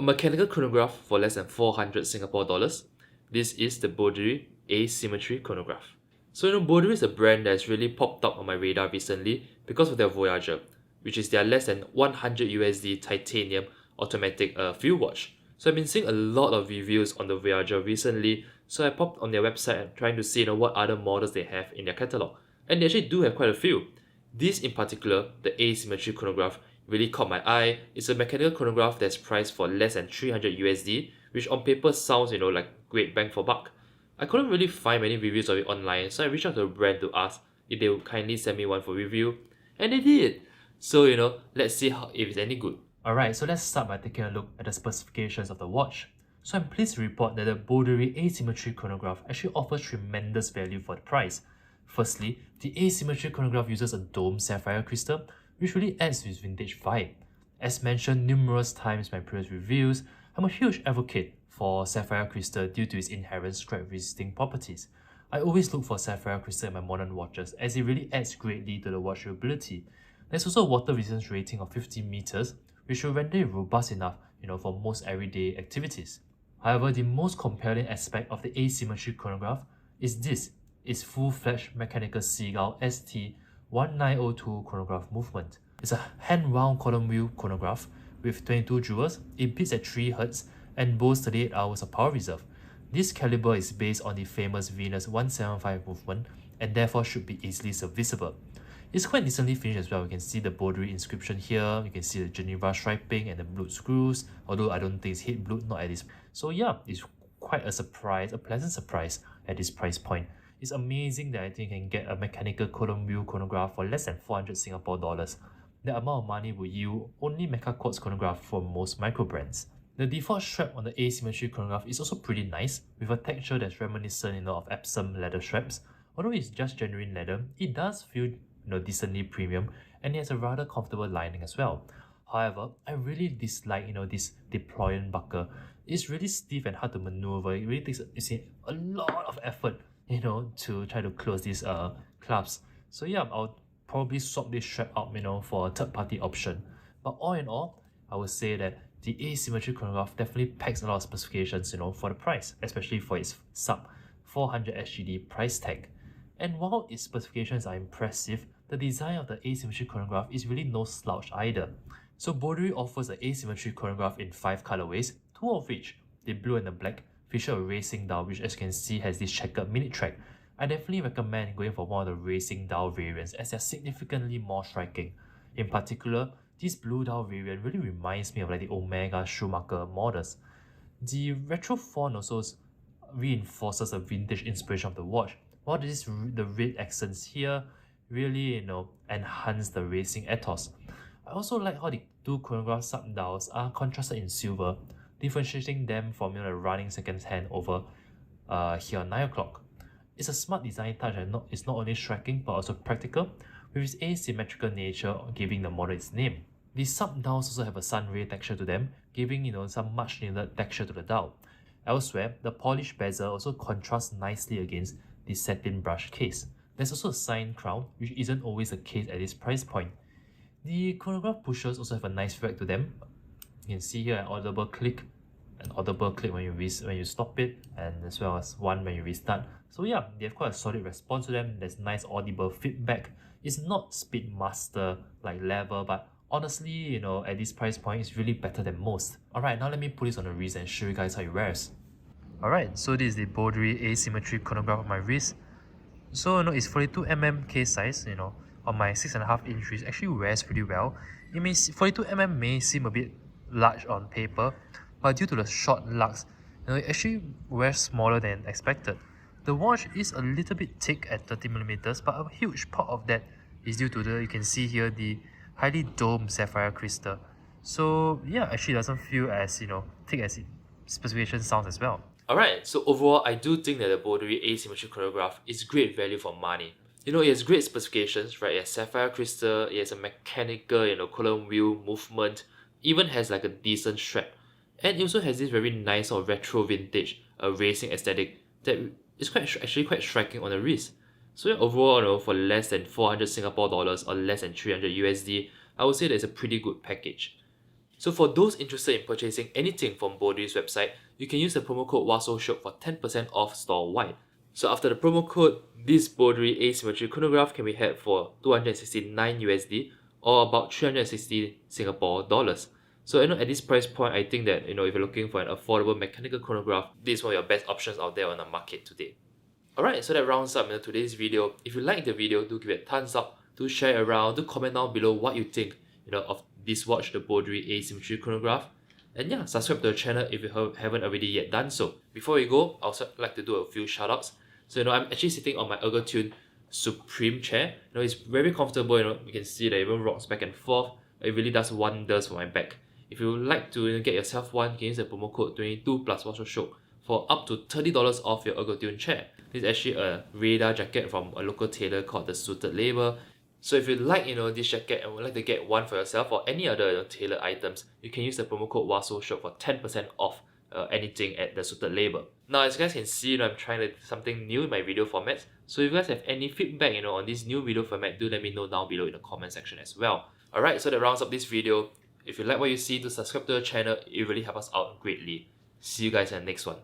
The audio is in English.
A mechanical chronograph for less than 400 Singapore dollars. This is the Boderry Asymmetry Chronograph. So Boderry is a brand that's really popped up on my radar recently because of their Voyager, which is their less than 100 USD titanium automatic field watch. So I've been seeing a lot of reviews on the Voyager recently, so I popped on their website and trying to see what other models they have in their catalog. And they actually do have quite a few. This in particular, the Asymmetry Chronograph, really caught my eye. It's a mechanical chronograph that's priced for less than 300 USD, which on paper sounds like great bang for buck. I couldn't really find many reviews of it online, so I reached out to the brand to ask if they would kindly send me one for review, and they did. So let's see if it's any good. Alright, so let's start by taking a look at the specifications of the watch. So I'm pleased to report that the Boderry Asymmetry Chronograph actually offers tremendous value for the price. Firstly, the Asymmetry Chronograph uses a dome sapphire crystal, which really adds to its vintage vibe. As mentioned numerous times in my previous reviews, I'm a huge advocate for sapphire crystal due to its inherent scratch resisting properties. I always look for sapphire crystal in my modern watches as it really adds greatly to the watch durability. There's also a water resistance rating of 50 meters, which will render it robust enough for most everyday activities. However, the most compelling aspect of the Asymmetry Chronograph is this, its full-fledged mechanical Seagull ST1902 chronograph movement. It's a hand-wound column wheel chronograph with 22 jewels, it beats at 3 Hz and boasts 38 hours of power reserve. This caliber is based on the famous Venus 175 movement and therefore should be easily serviceable. It's quite decently finished as well. You can see the Boderry inscription here, you can see the Geneva striping and the blued screws, although I don't think it's heat blued, not at this. So yeah, it's quite a surprise, a pleasant surprise at this price point. It's amazing that I think you can get a mechanical column wheel chronograph for less than 400 Singapore dollars. That amount of money will yield only mecha quartz chronograph for most microbrands. The default strap on the Asymmetry Chronograph is also pretty nice, with a texture that's reminiscent of Epsom leather straps. Although it's just genuine leather, it does feel decently premium, and it has a rather comfortable lining as well. However, I really dislike this deployant buckle. It's really stiff and hard to maneuver. It really takes a lot of effort to try to close these clasps. So yeah, I'll probably swap this strap out for a third party option. But all in all, I would say that the Asymmetry Chronograph definitely packs a lot of specifications for the price, especially for its sub 400 SGD price tag. And while its specifications are impressive, the design of the Asymmetry Chronograph is really no slouch either. So Boderry offers the Asymmetry Chronograph in 5 colorways, 2 of which, the blue and the black, feature a racing dial which, as you can see, has this checkered minute track. I definitely recommend going for one of the racing dial variants as they're significantly more striking. In particular, this blue dial variant really reminds me of the Omega Schumacher models. The retro font also reinforces the vintage inspiration of the watch, while the red accents here really enhance the racing ethos. I also like how the 2 chronograph sub-dials are contrasted in silver, differentiating them from the running seconds hand over here 9 o'clock. It's a smart design touch and it's not only striking but also practical, with its asymmetrical nature giving the model its name. The sub-dials also have a sun ray texture to them, giving some much needed texture to the dial. Elsewhere, the polished bezel also contrasts nicely against the satin brush case. There's also a sign crown, which isn't always the case at this price point. The chronograph pushers also have a nice feel to them. You can see here an audible click when you stop it, and as well as one when you restart. So yeah, they have quite a solid response to them. There's nice audible feedback. It's not Speedmaster like level, but honestly, at this price point, it's really better than most. Alright, now let me put this on the wrist and show you guys how it wears. Alright, so this is the Boderry Asymmetry Chronograph on my wrist. So it's 42mm case size, on my 6.5 inch wrist actually wears pretty well. 42mm may seem a bit large on paper, but due to the short lugs, it actually wears smaller than expected. The watch is a little bit thick at 30mm, but a huge part of that is due to you can see here, the highly domed sapphire crystal. So yeah, actually doesn't feel as thick as its specification sounds as well. Alright, so overall, I do think that the Boderry Asymmetry Chronograph is great value for money. It has great specifications, right? It has sapphire crystal, it has a mechanical, column wheel movement, even has a decent strap. And it also has this very nice sort of retro vintage racing aesthetic that is actually quite striking on the wrist. So yeah, overall, for less than 400 Singapore dollars or less than 300 USD, I would say that it's a pretty good package. So for those interested in purchasing anything from Boderry's website, you can use the promo code WASOSHIOK for 10% off store-wide. So after the promo code, this Boderry Asymmetry Chronograph can be had for 269 USD or about 360 Singapore dollars. So at this price point, I think that if you're looking for an affordable mechanical chronograph, this is one of your best options out there on the market today. Alright, so that rounds up today's video. If you like the video, do give it a thumbs up, do share around, do comment down below what you think of this watch, the Boderry Asymmetry Chronograph. And yeah, subscribe to the channel if you haven't already yet done so. Before we go, I also like to do a few shoutouts. So I'm actually sitting on my Ergotune Supreme chair. It's very comfortable. You can see that it even rocks back and forth. It really does wonders for my back. If you would like to get yourself one, you can use the promo code 22 plus WASOSHIOK for up to $30 off your Ergotune chair. This is actually a radar jacket from a local tailor called the Suited Label. So if you like this jacket and would like to get one for yourself or any other tailored items, you can use the promo code WASOSHIOK for 10% off anything at the Suited Label. Now as you guys can see, I'm trying something new in my video formats. So if you guys have any feedback on this new video format, do let me know down below in the comment section as well. Alright, so that rounds up this video. If you like what you see, to subscribe to the channel, it really helps us out greatly. See you guys in the next one.